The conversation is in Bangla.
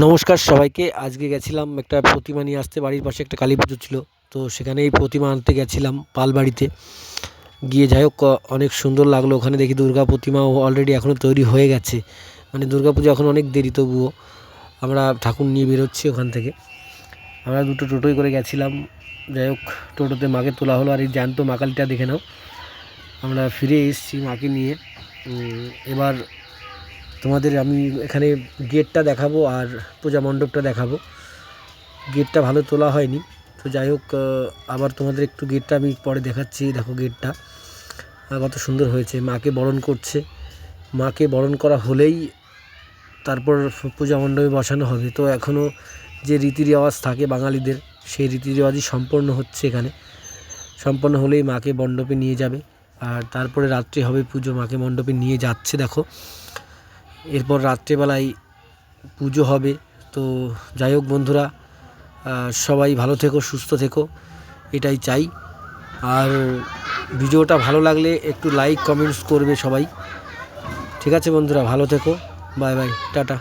নমস্কার সবাইকে। আজকে গেছিলাম একটা প্রতিমা নিয়ে আসতে, বাড়ির পাশে একটা কালী পুজো ছিল, তো সেখানেই প্রতিমা আনতে গেছিলাম পালবাড়িতে গিয়ে। যাই হোক, অনেক সুন্দর লাগলো। ওখানে দেখি দুর্গা প্রতিমাও অলরেডি এখনও তৈরি হয়ে গেছে, মানে দুর্গা পুজো এখন অনেক দেরি, তবুও আমরা ঠাকুর নিয়ে বেরোচ্ছি ওখান থেকে। আমরা দুটো টোটোয় করে গেছিলাম। যাই হোক, টোটোতে মাকে তোলা হলো, আর এই জ্যান্ত মা কালীটা দেখে নাও। আমরা ফিরে এসেছি মাকে নিয়ে। এবার তোমাদের আমি এখানে গেটটা দেখাবো আর পূজা মণ্ডপটা দেখাবো। গেটটা ভালো তোলা হয়নি, তো যাই হোক, আবার তোমাদের একটু গেটটা আমি পরে দেখাচ্ছি। দেখো গেটটা কত সুন্দর হয়েছে। মাকে বরণ করছে, মাকে বরণ করা হলেই তারপর পূজা মণ্ডপে বসানো হবে। তো এখনও যে রীতি রেওয়াজ থাকে বাঙালিদের, সেই রীতি রেওয়াজই সম্পন্ন হচ্ছে এখানে। সম্পন্ন হলেই মাকে মণ্ডপে নিয়ে যাবে, আর তারপরে রাত্রে হবে পুজো। মাকে মণ্ডপে নিয়ে যাচ্ছে দেখো, এরপর রাত্রেবেলায় পুজো হবে। তো যাই হোক বন্ধুরা, সবাই ভালো থেকো, সুস্থ থেকো, এটাই চাই। আর ভিডিওটা ভালো লাগলে একটু লাইক কমেন্টস করবে সবাই। ঠিক আছে বন্ধুরা, ভালো থেকো, বাই বাই, টাটা।